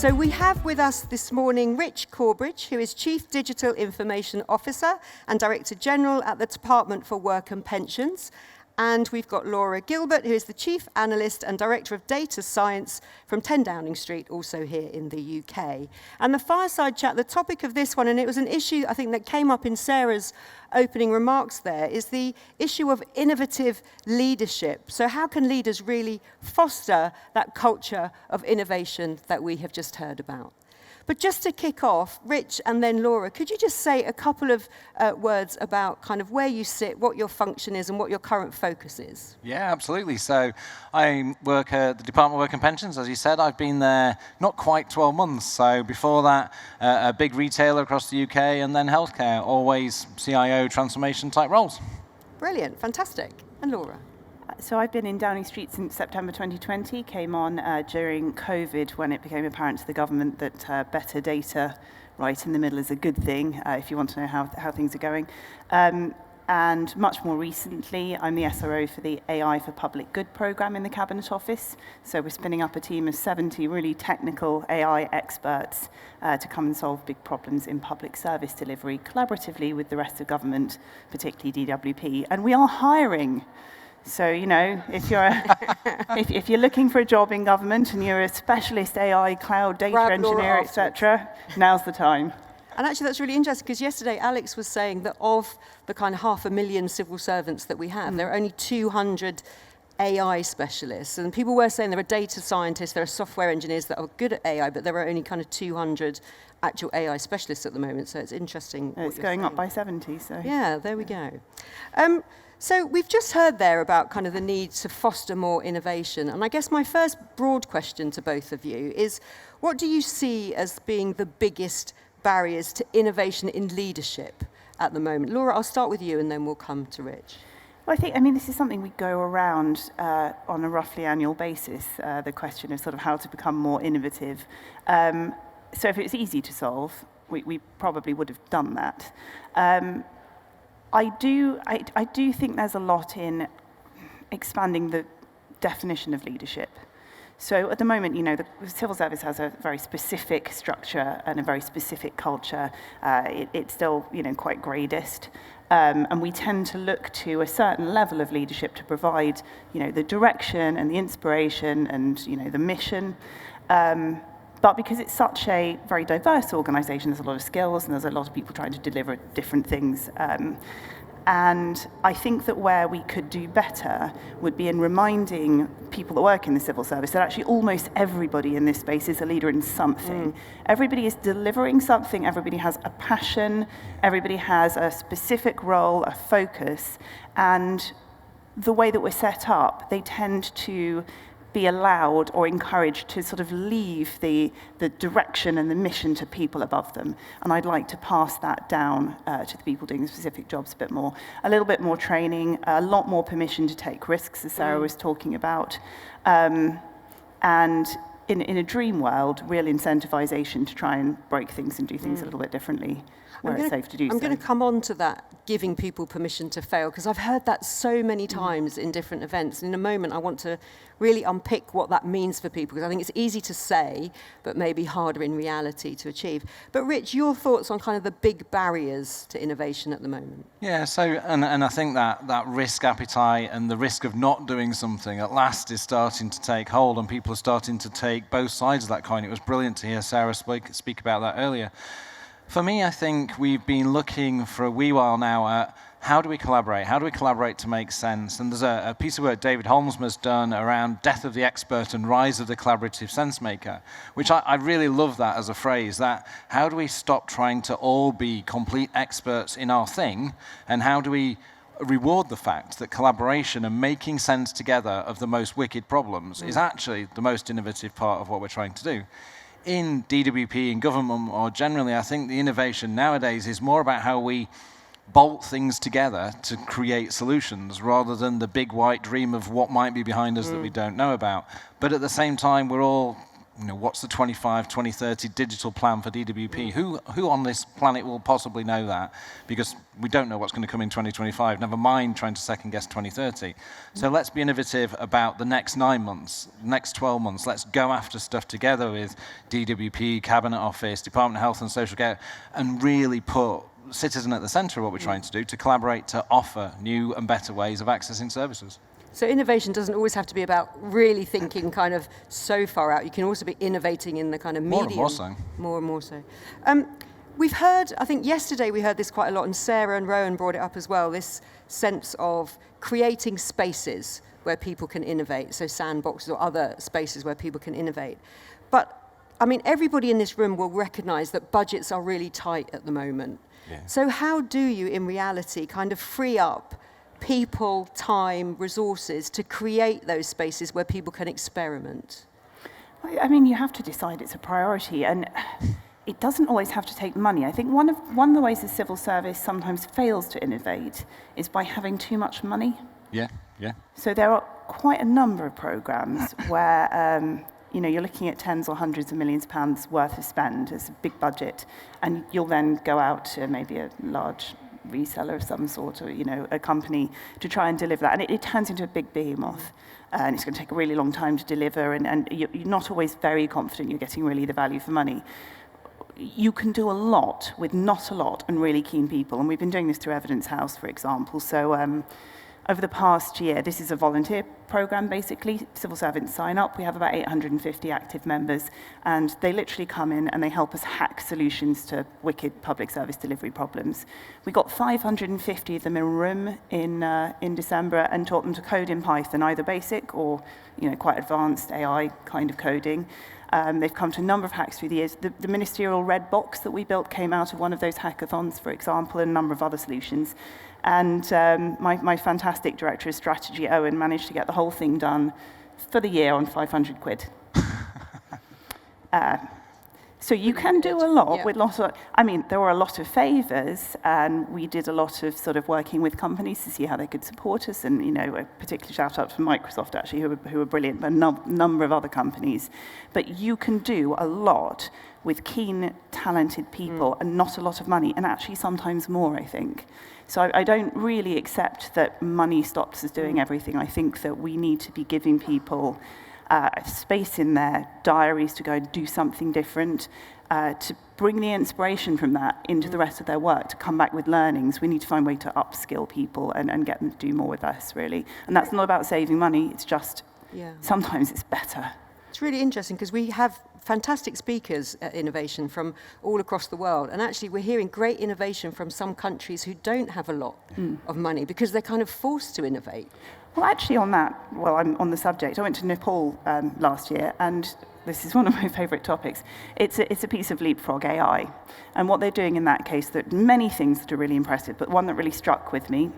So we have with us this morning Rich Corbridge, who is Chief Digital Information Officer and Director General at the Department for Work and Pensions. And we've got Laura Gilbert, who is the Chief Analyst and Director of Data Science from 10 Downing Street, also here in the UK. And the fireside chat, the topic of this one, and it was an issue I think that came up in Sarah's opening remarks there, is the issue of innovative leadership. So how can leaders really foster that culture of innovation that we have just heard about? But just to kick off, Rich and then Laura, could you just say a couple of words about kind of where you sit, what your function is, and what your current focus is? Yeah, absolutely. So I work at the Department of Work and Pensions. As you said, I've been there not quite 12 months. So before that, a big retailer across the UK, and then healthcare, always CIO transformation type roles. Brilliant, fantastic. And Laura? So I've been in Downing Street since September 2020, came on during COVID when it became apparent to the government that better data right in the middle is a good thing if you want to know how things are going. And much more recently, I'm the SRO for the AI for Public Good programme in the Cabinet Office. So we're spinning up a team of 70 really technical AI experts to come and solve big problems in public service delivery collaboratively with the rest of government, particularly DWP. And we are hiring. So, you know, if you're looking for a job in government and you're a specialist AI, cloud, data engineer, etc., now's the time. And actually, that's really interesting, because yesterday Alex was saying that of the kind of 500,000 civil servants that we have, there are only 200 AI specialists. And people were saying there are data scientists, there are software engineers that are good at AI, but there are only kind of 200 actual AI specialists at the moment. So it's interesting. It's going up by 70. So yeah, there we go. So we've just heard there about kind of the need to foster more innovation. And I guess my first broad question to both of you is, what do you see as being the biggest barriers to innovation in leadership at the moment? Laura, I'll start with you and then we'll come to Rich. Well, I mean, this is something we go around on a roughly annual basis, the question of sort of how to become more innovative. So if it's easy to solve, we probably would have done that. I do think there's a lot in expanding the definition of leadership. So at the moment, you know, the civil service has a very specific structure and a very specific culture. It's still, you know, quite gradist. And we tend to look to a certain level of leadership to provide, you know, the direction and the inspiration and, you know, the mission. But because it's such a very diverse organisation, there's a lot of skills and there's a lot of people trying to deliver different things. And I think that where we could do better would be in reminding people that work in the civil service that actually almost everybody in this space is a leader in something. Everybody is delivering something, everybody has a passion, everybody has a specific role, a focus, and the way that we're set up, they tend to be allowed or encouraged to sort of leave the direction and the mission to people above them. And I'd like to pass that down to the people doing the specific jobs a bit more. A little bit more training, a lot more permission to take risks, as Sarah was talking about. And in a dream world, real incentivization to try and break things and do things a little bit differently where it's safe to do so. I'm going to come on to that, giving people permission to fail, because I've heard that so many times in different events. In a moment, I want to really unpick what that means for people, because I think it's easy to say, but maybe harder in reality to achieve. But Rich, your thoughts on kind of the big barriers to innovation at the moment? Yeah, so, and I think that risk appetite and the risk of not doing something at last is starting to take hold, and people are starting to take both sides of that coin. It was brilliant to hear Sarah speak about that earlier. For me, I think we've been looking for a wee while now at how do we collaborate? How do we collaborate to make sense? And there's a piece of work David Holmes's done around death of the expert and rise of the collaborative sense maker, which I really love that as a phrase, that how do we stop trying to all be complete experts in our thing, and how do we reward the fact that collaboration and making sense together of the most wicked problems is actually the most innovative part of what we're trying to do. In DWP, in government, or generally, I think the innovation nowadays is more about how we bolt things together to create solutions rather than the big white dream of what might be behind us that we don't know about. But at the same time, we're all what's the 2030 digital plan for DWP? Who on this planet will possibly know that? Because we don't know what's going to come in 2025, never mind trying to second guess 2030. So let's be innovative about the next 9 months, next 12 months. Let's go after stuff together with DWP, Cabinet Office, Department of Health and Social Care, and really put citizen at the centre of what we're trying to do, to collaborate to offer new and better ways of accessing services. So innovation doesn't always have to be about really thinking kind of so far out. You can also be innovating in the kind of medium. More and more so. More and more so. We've heard, I think yesterday we heard this quite a lot, and Sarah and Rowan brought it up as well, this sense of creating spaces where people can innovate, so sandboxes or other spaces where people can innovate. But, I mean, everybody in this room will recognise that budgets are really tight at the moment. Yeah. So how do you, in reality, kind of free up people, time, resources to create those spaces where people can experiment? I mean, you have to decide it's a priority, and it doesn't always have to take money. I think one of the ways the civil service sometimes fails to innovate is by having too much money. Yeah. So there are quite a number of programs where you're looking at tens or hundreds of millions of pounds worth of spend as a big budget, and you'll then go out to maybe a large reseller of some sort, or a company, to try and deliver that, and it turns into a big behemoth, and it's going to take a really long time to deliver, and you're not always very confident you're getting really the value for money. You can do a lot with not a lot and really keen people, and we've been doing this through Evidence House, for example. So over the past year, this is a volunteer program, basically. Civil servants sign up. We have about 850 active members, and they literally come in and they help us hack solutions to wicked public service delivery problems. We got 550 of them in a room in December and taught them to code in Python, either basic or quite advanced AI kind of coding. They've come to a number of hacks through the years. The ministerial red box that we built came out of one of those hackathons, for example, and a number of other solutions. And my fantastic director of strategy, Owen, managed to get the whole thing done for the year on 500 quid. So you can do a lot with lots of, there were a lot of favours, and we did a lot of sort of working with companies to see how they could support us, and, a particular shout out to Microsoft, actually, who were brilliant, but a number of other companies. But you can do a lot with keen, talented people and not a lot of money, and actually sometimes more, I think. So I don't really accept that money stops us doing everything. I think that we need to be giving people space in their diaries to go and do something different, to bring the inspiration from that into the rest of their work, to come back with learnings. We need to find a way to upskill people and get them to do more with us, really. And that's not about saving money, it's just sometimes it's better. It's really interesting because we have fantastic speakers at Innovation from all across the world, and actually we're hearing great innovation from some countries who don't have a lot of money because they're kind of forced to innovate. Well, actually I'm on the subject. I went to Nepal last year, and this is one of my favourite topics. It's a piece of leapfrog AI, and what they're doing in that case, there are many things that are really impressive, but one that really struck with me,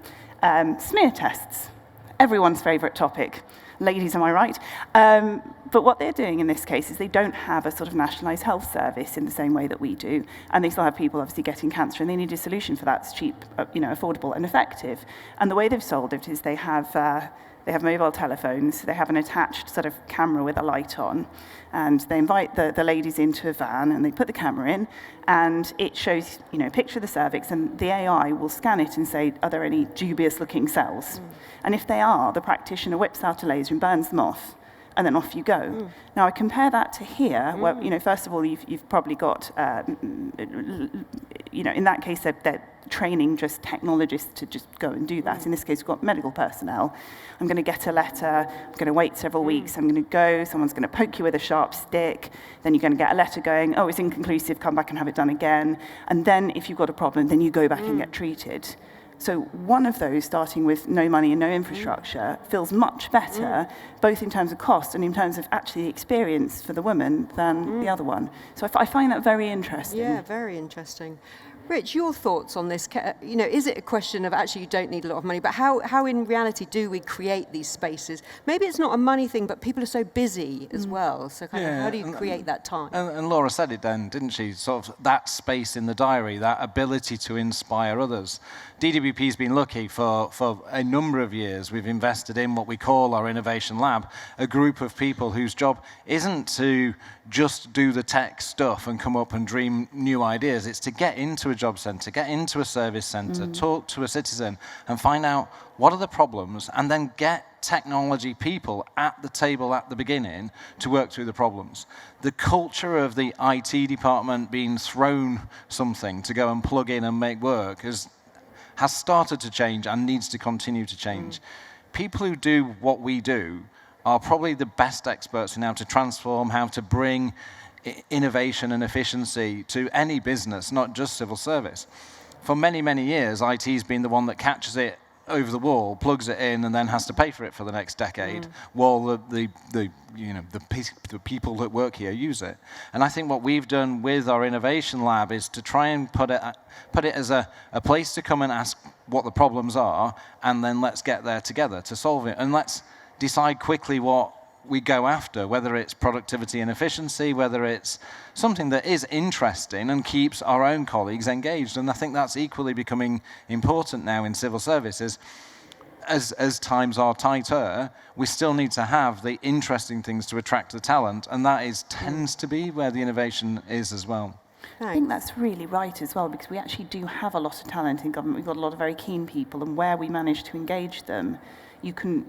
smear tests, everyone's favourite topic. Ladies, am I right? But what they're doing in this case is they don't have a sort of nationalised health service in the same way that we do, and they still have people obviously getting cancer, and they need a solution for that that's cheap, affordable and effective. And the way they've solved it is they have mobile telephones, they have an attached sort of camera with a light on, and they invite the ladies into a van, and they put the camera in, and it shows, a picture of the cervix, and the AI will scan it and say, are there any dubious-looking cells? And if they are, the practitioner whips out a laser and burns them off, and then off you go. Now, I compare that to here, where, first of all, you've probably got, in that case, they're training just technologists to just go and do that. In this case, we've got medical personnel. I'm going to get a letter, I'm going to wait several weeks, I'm going to go, someone's going to poke you with a sharp stick, then you're going to get a letter going, oh, it's inconclusive, come back and have it done again. And then if you've got a problem, then you go back and get treated. So one of those, starting with no money and no infrastructure, feels much better, both in terms of cost and in terms of actually the experience for the woman than the other one. So I find that very interesting. Yeah, very interesting. Rich, your thoughts on this? Is it a question of actually you don't need a lot of money, but how in reality do we create these spaces? Maybe it's not a money thing, but people are so busy as well. So how do you create that time? And Laura said it then, didn't she? Sort of that space in the diary, that ability to inspire others. DWP's been lucky for a number of years. We've invested in what we call our Innovation Lab, a group of people whose job isn't to just do the tech stuff and come up and dream new ideas. It's to get into a job centre, get into a service centre, talk to a citizen and find out what are the problems and then get technology people at the table at the beginning to work through the problems. The culture of the IT department being thrown something to go and plug in and make work has started to change and needs to continue to change. People who do what we do are probably the best experts in how to transform, how to bring innovation and efficiency to any business, not just civil service. For many, many years, IT's been the one that catches it over the wall, plugs it in, and then has to pay for it for the next decade, while the people that work here use it. And I think what we've done with our innovation lab is to try and put it as a place to come and ask what the problems are, and then let's get there together to solve it, and let's decide quickly what we go after, whether it's productivity and efficiency, whether it's something that is interesting and keeps our own colleagues engaged. And I think that's equally becoming important now in civil services. As times are tighter, we still need to have the interesting things to attract the talent, and that tends to be where the innovation is as well. I think that's really right as well, because we actually do have a lot of talent in government. We've got a lot of very keen people, and where we manage to engage them, you can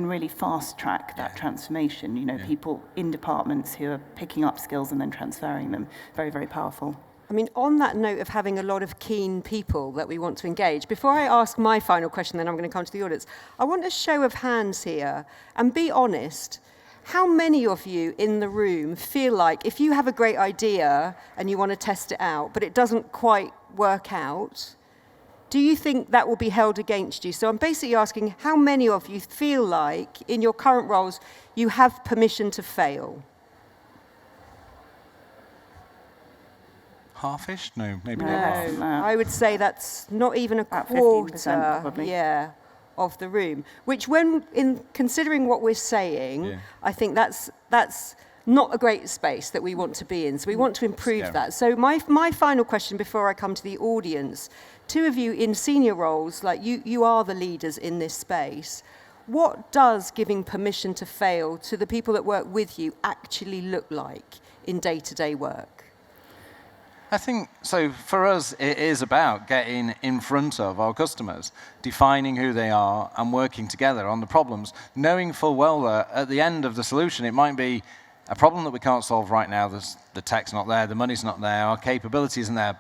really fast track that transformation. People in departments who are picking up skills and then transferring them. Very, very powerful. I mean, on that note of having a lot of keen people that we want to engage, before I ask my final question, then I'm going to come to the audience, I want a show of hands here, and be honest. How many of you in the room feel like if you have a great idea and you want to test it out, but it doesn't quite work out, do you think that will be held against you? So I'm basically asking how many of you feel like in your current roles you have permission to fail? Half-ish? No, maybe No, not half. I would say that's not even About a 15% quarter. probably. Yeah, of the room. Which, when in considering what we're saying, I think that's not a great space that we want to be in. So we want to improve that. So my final question before I come to the audience, two of you in senior roles, like you are the leaders in this space. What does giving permission to fail to the people that work with you actually look like in day-to-day work? I think, so for us, it is about getting in front of our customers, defining who they are and working together on the problems, knowing full well that at the end of the solution, it might be a problem that we can't solve right now. The tech's not there, the money's not there, our capability isn't there.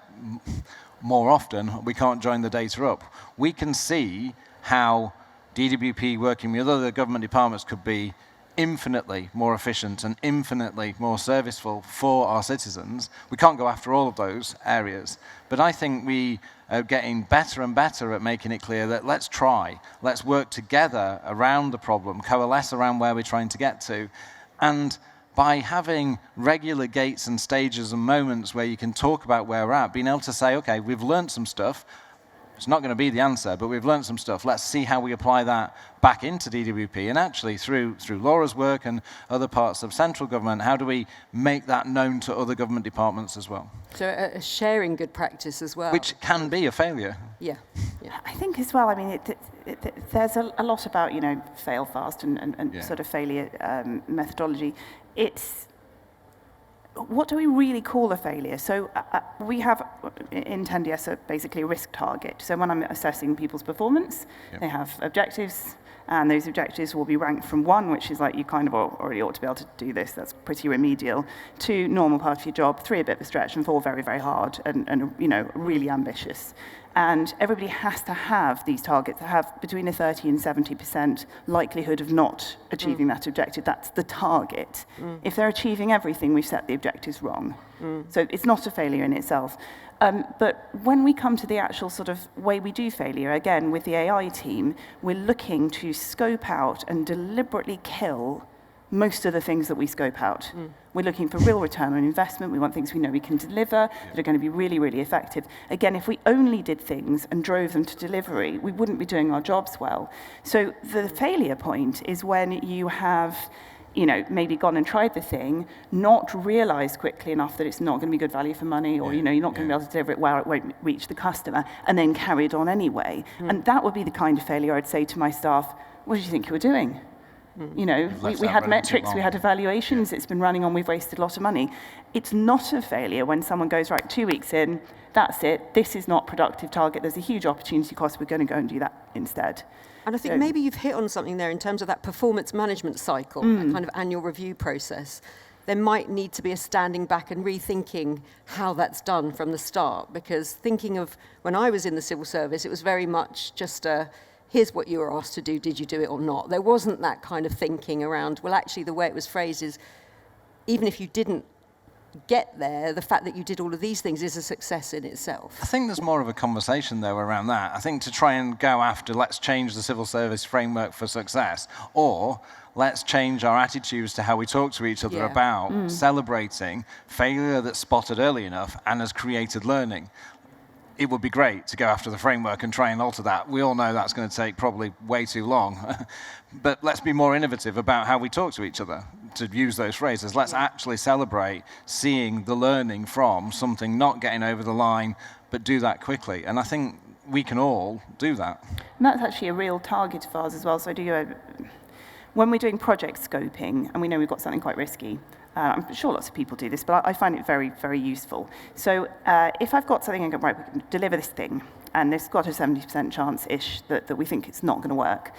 More often, we can't join the data up. We can see how DWP working with other government departments could be infinitely more efficient and infinitely more serviceful for our citizens. We can't go after all of those areas, but I think we are getting better and better at making it clear that let's work together around the problem, coalesce around where we're trying to get to, and by having regular gates and stages and moments where you can talk about where we're at, being able to say, okay, we've learned some stuff. It's not going to be the answer, but we've learned some stuff. Let's see how we apply that back into DWP. And actually, through Laura's work and other parts of central government, how do we make that known to other government departments as well? So sharing good practice as well. Which can be a failure. Yeah. I think as well, I mean, there's a lot about, fail fast and sort of failure methodology. It's, what do we really call a failure? So we have in 10DS basically a risk target. So when I'm assessing people's performance, they have objectives, and those objectives will be ranked from 1, which is like you kind of already ought to be able to do this, that's pretty remedial, to normal part of your job, 3 a bit of a stretch, and 4 very, very hard and really ambitious. And everybody has to have these targets, to have between a 30 and 70% likelihood of not achieving that objective. That's the target. If they're achieving everything, we've set the objectives wrong. So it's not a failure in itself. But when we come to the actual sort of way we do failure, again, with the AI team, we're looking to scope out and deliberately kill most of the things that we scope out. We're looking for real return on investment. We want things we know we can deliver that are going to be really, really effective. Again, if we only did things and drove them to delivery, we wouldn't be doing our jobs well. So the failure point is when you have, maybe gone and tried the thing, not realized quickly enough that it's not going to be good value for money, or, you're not going to be able to deliver it well, it won't reach the customer, and then carried on anyway. And that would be the kind of failure I'd say to my staff, what did you think you were doing? We had metrics, we had evaluations, it's been running on, we've wasted a lot of money. It's not a failure when someone goes, right, 2 weeks in, that's it, this is not productive target, there's a huge opportunity cost, we're going to go and do that instead. And I think maybe you've hit on something there in terms of that performance management cycle, that kind of annual review process. There might need to be a standing back and rethinking how that's done from the start, because thinking of when I was in the civil service, it was very much just here's what you were asked to do, did you do it or not? There wasn't that kind of thinking around, well, actually, the way it was phrased is, even if you didn't get there, the fact that you did all of these things is a success in itself. I think there's more of a conversation, though, around that. I think to try and go after, let's change the civil service framework for success, or let's change our attitudes to how we talk to each other about celebrating failure that's spotted early enough and has created learning. It would be great to go after the framework and try and alter that. We all know that's going to take probably way too long. But let's be more innovative about how we talk to each other, to use those phrases. Let's actually celebrate seeing the learning from something not getting over the line, but do that quickly. And I think we can all do that. And that's actually a real target of ours as well. So when we're doing project scoping, and we know we've got something quite risky, I'm sure lots of people do this, but I find it very, very useful. So if I've got something and go, right, we can deliver this thing, and there's got a 70% chance-ish that we think it's not going to work,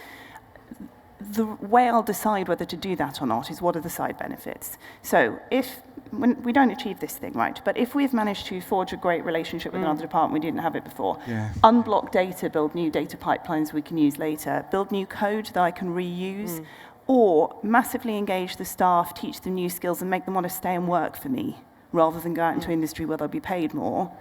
the way I'll decide whether to do that or not is what are the side benefits. So when we don't achieve this thing, right, but if we've managed to forge a great relationship with another department, we didn't have it before, unblock data, build new data pipelines we can use later, build new code that I can reuse, or massively engage the staff, teach them new skills, and make them want to stay and work for me, rather than go out into industry where they'll be paid more.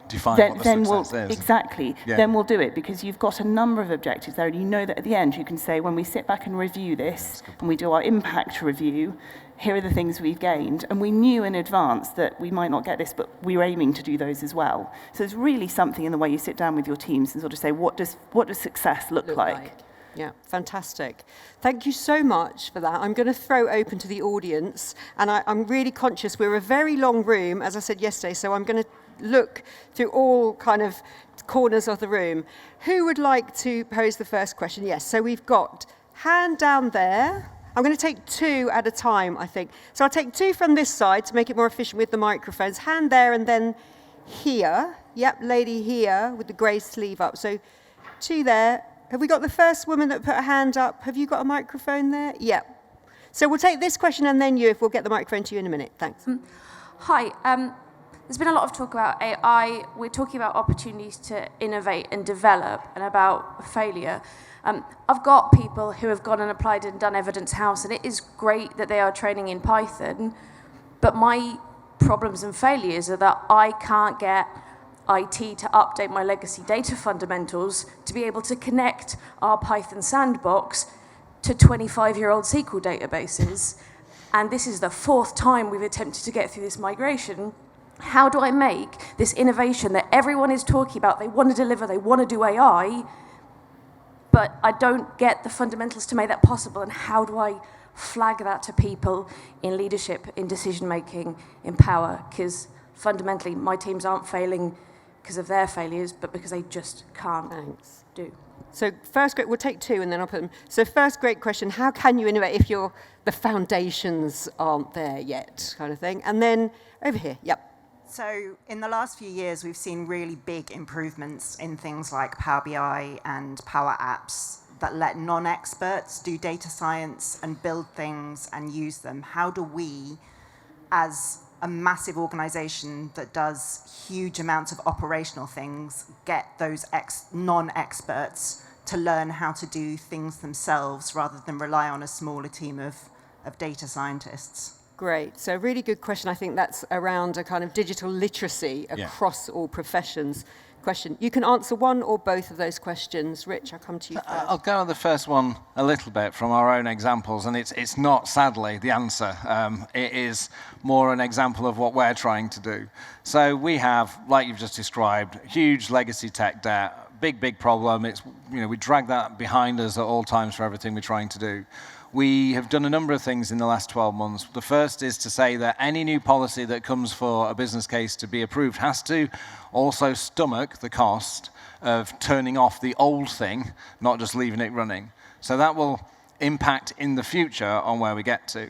Define what the success is. Exactly. Then we'll do it, because you've got a number of objectives there, and you know that at the end you can say, when we sit back and review this, and we do our impact review, here are the things we've gained. And we knew in advance that we might not get this, but we were aiming to do those as well. So there's really something in the way you sit down with your teams and sort of say, what does success look like? Yeah, fantastic. Thank you so much for that. I'm going to throw open to the audience, and I'm really conscious we're a very long room, as I said yesterday, so I'm going to look through all kind of corners of the room. Who would like to pose the first question? Yes, so we've got hand down there. I'm going to take two at a time, I think. So I'll take two from this side to make it more efficient with the microphones. Hand there and then here. Yep, lady here with the grey sleeve up. So two there. Have we got the first woman that put her hand up? Have you got a microphone there? Yeah. So we'll take this question and then you, if we'll get the microphone to you in a minute. Thanks. Hi. There's been a lot of talk about AI. We're talking about opportunities to innovate and develop and about failure. I've got people who have gone and applied and done Evidence House, and it is great that they are training in Python, but my problems and failures are that I can't get IT to update my legacy data fundamentals to be able to connect our Python sandbox to 25-year-old SQL databases. And this is the fourth time we've attempted to get through this migration. How do I make this innovation that everyone is talking about, they want to deliver, they want to do AI, but I don't get the fundamentals to make that possible, and how do I flag that to people in leadership, in decision-making, in power? Because fundamentally, my teams aren't failing because of their failures, but because they just can't do. So first, we'll take two and then I'll put them. So first great question, how can you innovate if the foundations aren't there yet, kind of thing? And then over here, yep. So in the last few years, we've seen really big improvements in things like Power BI and Power Apps that let non-experts do data science and build things and use them. How do we, as a massive organization that does huge amounts of operational things, get those non-experts to learn how to do things themselves rather than rely on a smaller team of data scientists? Great. So really good question. I think that's around a kind of digital literacy across all professions. question. You can answer one or both of those questions. Rich, I'll come to you first. I'll go on the first one a little bit from our own examples, and it's not, sadly, the answer. It is more an example of what we're trying to do. So we have, like you've just described, huge legacy tech debt, big problem. It's, we drag that behind us at all times for everything we're trying to do. We have done a number of things in the last 12 months. The first is to say that any new policy that comes for a business case to be approved has to also stomach the cost of turning off the old thing, not just leaving it running. So that will impact in the future on where we get to.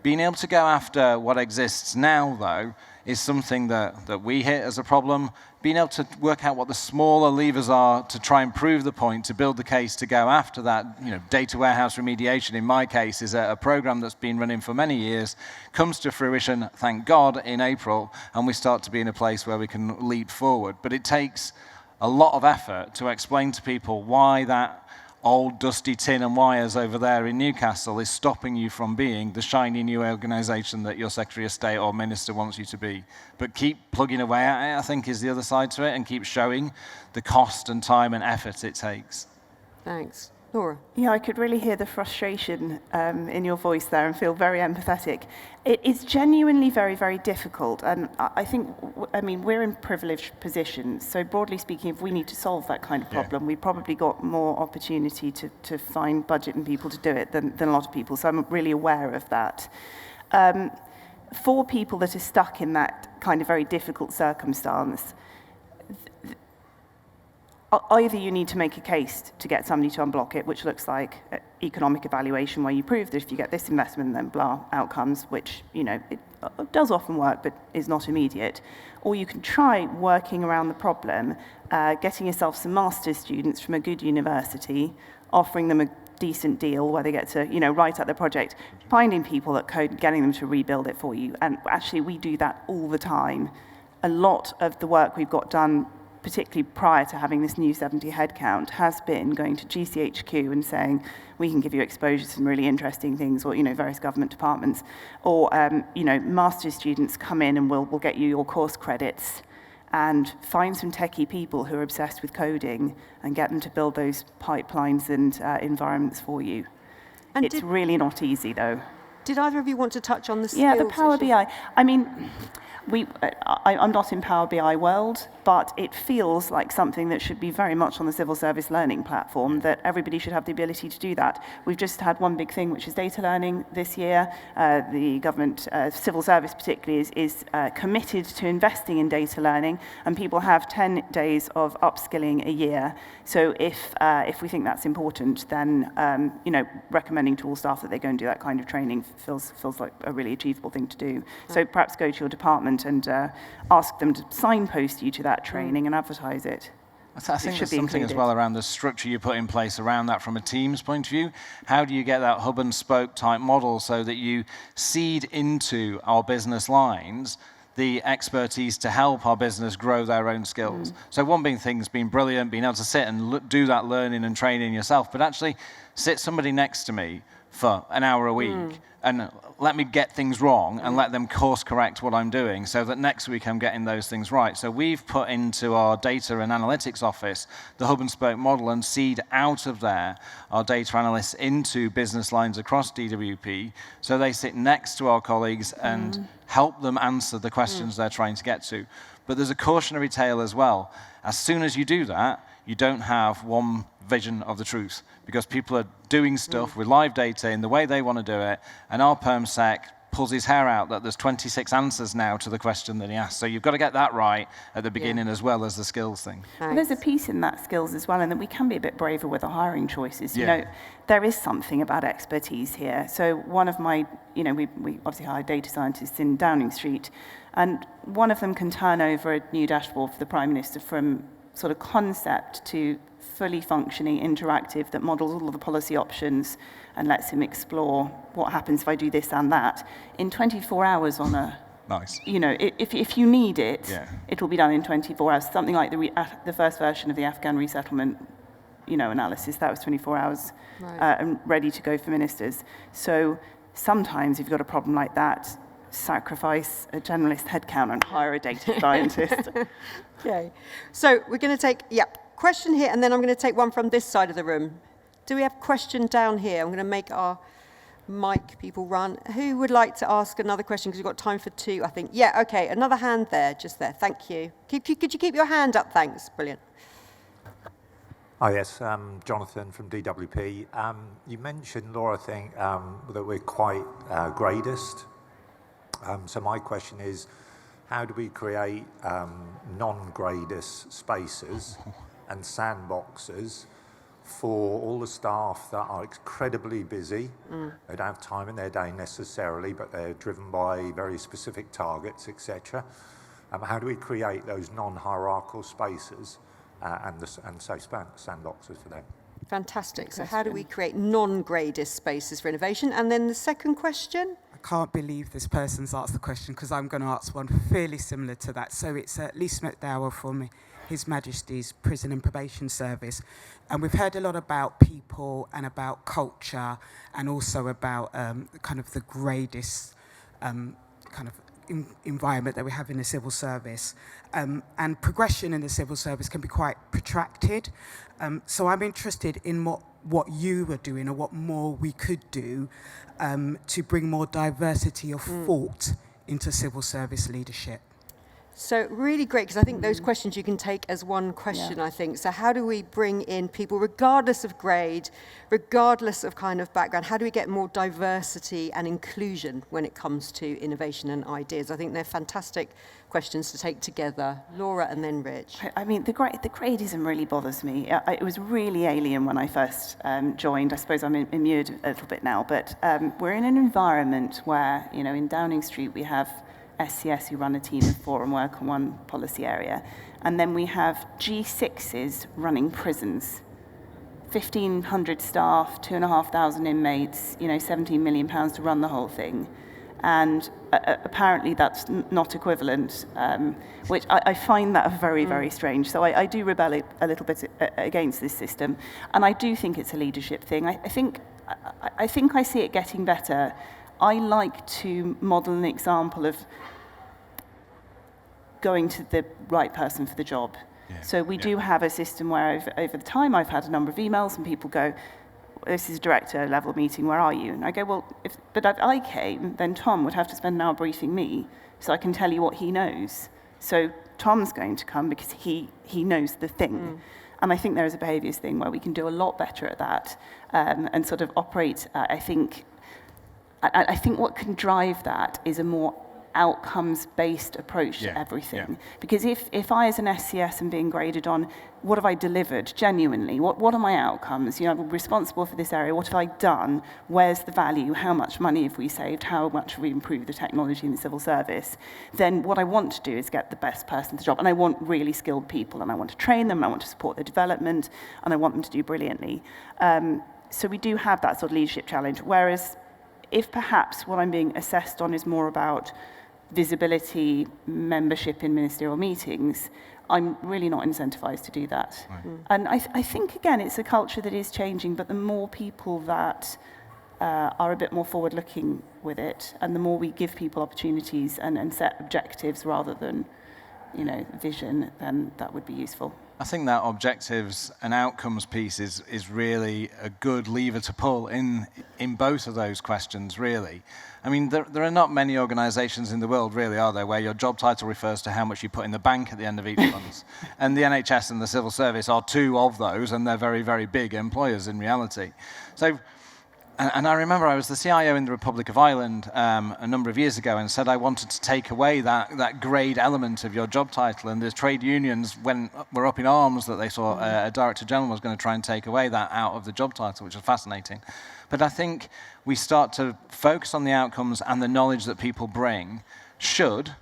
Being able to go after what exists now, though, is something that we hit as a problem. Being able to work out what the smaller levers are to try and prove the point, to build the case to go after that, data warehouse remediation, in my case, is a program that's been running for many years, comes to fruition, thank God, in April, and we start to be in a place where we can leap forward. But it takes a lot of effort to explain to people why that old dusty tin and wires over there in Newcastle is stopping you from being the shiny new organisation that your Secretary of State or Minister wants you to be. But keep plugging away at it, I think, is the other side to it, and keep showing the cost and time and effort it takes. Thanks. Laura? Yeah, I could really hear the frustration in your voice there and feel very empathetic. It is genuinely very, very difficult. And I think, we're in privileged positions. So broadly speaking, if we need to solve that kind of problem, we've probably got more opportunity to find budget and people to do it than a lot of people. So I'm really aware of that. For people that are stuck in that kind of very difficult circumstance, either you need to make a case to get somebody to unblock it, which looks like economic evaluation, where you prove that if you get this investment, then blah outcomes, which, it does often work, but is not immediate. Or you can try working around the problem, getting yourself some master's students from a good university, offering them a decent deal where they get to, write out their project, finding people that code, getting them to rebuild it for you. And actually, we do that all the time. A lot of the work we've got done, particularly prior to having this new 70 headcount, has been going to GCHQ and saying, we can give you exposure to some really interesting things, or, various government departments. Or, master's students come in and we'll get you your course credits, and find some techie people who are obsessed with coding and get them to build those pipelines and environments for you. And it's really not easy, though. Did either of you want to touch on the skills? Yeah, the Power issue? BI. I'm not in Power BI world, but it feels like something that should be very much on the civil service learning platform, that everybody should have the ability to do that. We've just had one big thing, which is data learning this year. The government, civil service particularly, is committed to investing in data learning, and people have 10 days of upskilling a year. So if we think that's important, then recommending to all staff that they go and do that kind of training feels like a really achievable thing to do. So perhaps go to your department and ask them to signpost you to that training and advertise it. I think there's something as well around the structure you put in place around that from a team's point of view. How do you get that hub and spoke type model so that you seed into our business lines the expertise to help our business grow their own skills? So one big thing's been brilliant, being able to sit and do that learning and training yourself, but actually sit somebody next to me for an hour a week and let me get things wrong and let them course correct what I'm doing so that next week I'm getting those things right. So we've put into our data and analytics office the hub and spoke model and seed out of there our data analysts into business lines across DWP so they sit next to our colleagues and help them answer the questions they're trying to get to. But there's a cautionary tale as well. As soon as you do that, you don't have one vision of the truth because people are doing stuff with live data in the way they want to do it, and our PermSec pulls his hair out that there's 26 answers now to the question that he asked. So you've got to get that right at the beginning as well as the skills thing. Well, there's a piece in that skills as well, and that we can be a bit braver with our hiring choices. There is something about expertise here. So one of my, we obviously hire data scientists in Downing Street, and one of them can turn over a new dashboard for the Prime Minister from sort of concept to fully functioning, interactive, that models all of the policy options and lets him explore what happens if I do this and that in 24 hours on a... Nice. If you need it, it'll be done in 24 hours. Something like the first version of the Afghan resettlement, analysis, that was 24 hours and ready to go for ministers. So sometimes if you've got a problem like that, sacrifice a generalist headcount and hire a data scientist. Okay. So we're going to take, question here, and then I'm going to take one from this side of the room. Do we have a question down here? I'm going to make our mic people run. Who would like to ask another question? Because we've got time for 2, I think. Yeah, okay. Another hand there, just there. Thank you. Could you keep your hand up? Thanks. Brilliant. Yes, Jonathan from DWP. You mentioned, Laura, I think, that we're quite gradist. So my question is, how do we create non-gradist spaces and sandboxes for all the staff that are incredibly busy? They don't have time in their day necessarily, but they're driven by very specific targets, etc. How do we create those non-hierarchical spaces and safe sandboxes for them? Fantastic. So how do we create non-gradist spaces for innovation? And then the second question? I can't believe this person's asked the question, because I'm going to ask one fairly similar to that. So it's Lee Smith-Dower from His Majesty's Prison and Probation Service. And we've heard a lot about people and about culture and also about kind of the gradist kind of environment that we have in the civil service. And progression in the civil service can be quite protracted. So I'm interested in what you were doing or what more we could do to bring more diversity of thought into civil service leadership. So really great, because I think those questions you can take as one question, I think. So how do we bring in people, regardless of grade, regardless of kind of background, how do we get more diversity and inclusion when it comes to innovation and ideas? I think they're fantastic questions to take together. Laura and then Rich. I mean, the gradeism really bothers me. It was really alien when I first joined. I suppose I'm immured a little bit now, but we're in an environment where, in Downing Street, we have SCS who run a team of 4 and work on one policy area. And then we have G6s running prisons. 1,500 staff, 2,500 inmates, 17 million pounds to run the whole thing. And apparently that's not equivalent, which I find that very, very strange. So I do rebel a little bit against this system. And I do think it's a leadership thing. I think I see it getting better. I like to model an example of going to the right person for the job. Yeah, so we do have a system where over the time I've had a number of emails and people go, this is a director level meeting, where are you? And I go, well, if I came, then Tom would have to spend an hour briefing me so I can tell you what he knows. So Tom's going to come because he knows the thing. And I think there is a behaviours thing where we can do a lot better at that and sort of operate, I think what can drive that is a more outcomes-based approach to everything. Yeah. Because if I, as an SCS, am being graded on what have I delivered genuinely, what are my outcomes? I'm responsible for this area. What have I done? Where's the value? How much money have we saved? How much have we improved the technology in the civil service? Then what I want to do is get the best person to the job, and I want really skilled people, and I want to train them, and I want to support their development, and I want them to do brilliantly. So we do have that sort of leadership challenge. Whereas if perhaps what I'm being assessed on is more about visibility, membership in ministerial meetings, I'm really not incentivized to do that. Right. And I think, again, it's a culture that is changing, but the more people that are a bit more forward-looking with it, and the more we give people opportunities and set objectives rather than, vision, then that would be useful. I think that objectives and outcomes piece is really a good lever to pull in both of those questions, really. I mean, there are not many organisations in the world, really, are there, where your job title refers to how much you put in the bank at the end of each month. And the NHS and the civil service are 2 of those, and they're very, very big employers in reality. So, and I remember I was the CIO in the Republic of Ireland a number of years ago and said I wanted to take away that grade element of your job title, and the trade unions were up in arms that they saw a Director General was going to try and take away that out of the job title, which was fascinating. But I think we start to focus on the outcomes, and the knowledge that people bring should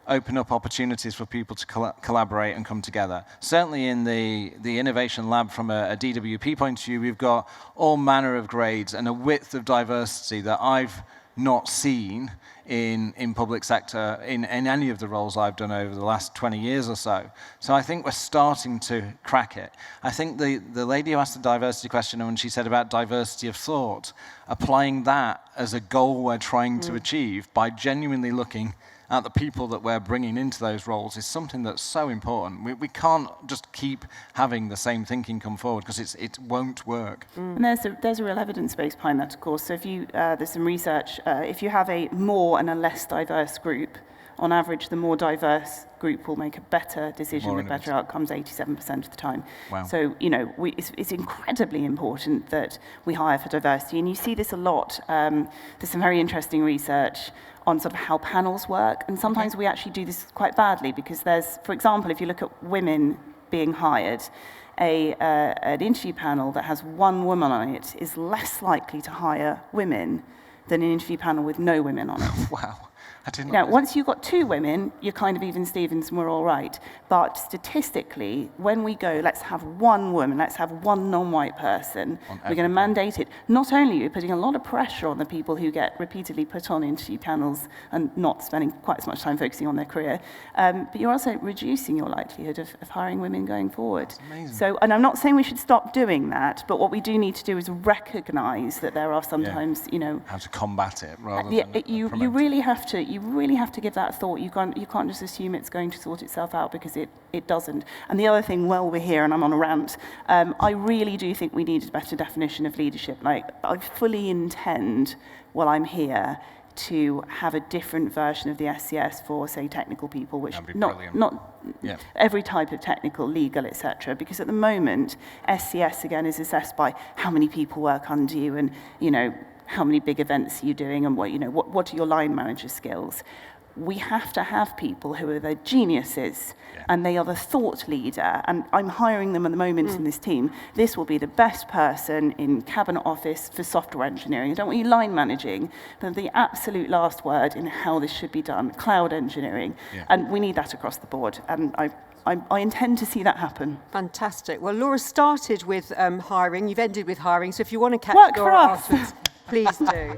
open up opportunities for people to collaborate and come together. Certainly in the innovation lab, from a DWP point of view, we've got all manner of grades and a width of diversity that I've not seen in public sector in any of the roles I've done over the last 20 years or so. So I think we're starting to crack it. I think the lady who asked the diversity question, and when she said about diversity of thought, applying that as a goal we're trying to achieve by genuinely looking at the people that we're bringing into those roles is something that's so important. We can't just keep having the same thinking come forward, because it won't work. And there's a real evidence base behind that, of course. So if you there's some research. If you have a more and a less diverse group, on average, the more diverse group will make a better decision More with better outcomes 87% of the time. Wow. So, it's incredibly important that we hire for diversity. And you see this a lot. There's some very interesting research on sort of how panels work. And sometimes we actually do this quite badly, because there's, for example, if you look at women being hired, an interview panel that has one woman on it is less likely to hire women than an interview panel with no women on it. Wow. I didn't Now, know. once you've got two women, you're kind of even Stevens and we're all right. But statistically, when we go, let's have one woman, let's have one non-white person, we're going to mandate it. Not only are you putting a lot of pressure on the people who get repeatedly put on interview panels and not spending quite as much time focusing on their career, but you're also reducing your likelihood of hiring women going forward. That's amazing. So, and I'm not saying we should stop doing that, but what we do need to do is recognise that there are sometimes, How to combat it rather yeah, than you really have to give that thought. You can't just assume it's going to sort itself out, because it doesn't. And the other thing, while we're here, and I'm on a rant, I really do think we need a better definition of leadership. Like, I fully intend, while I'm here, to have a different version of the SCS for, say, technical people, which That'd be not brilliant. Yeah. every type of technical, legal, etc. Because at the moment, SCS again is assessed by how many people work under you, and how many big events are you doing, and what are your line manager skills. We have to have people who are the geniuses, and they are the thought leader, and I'm hiring them at the moment in this team. This will be the best person in cabinet office for software engineering. I don't want you line managing, but the absolute last word in how this should be done, cloud engineering. Yeah. And we need that across the board, and I intend to see that happen. Fantastic. Well, Laura started with hiring. You've ended with hiring. So if you want to catch Work for Laura us. afterwards, please do.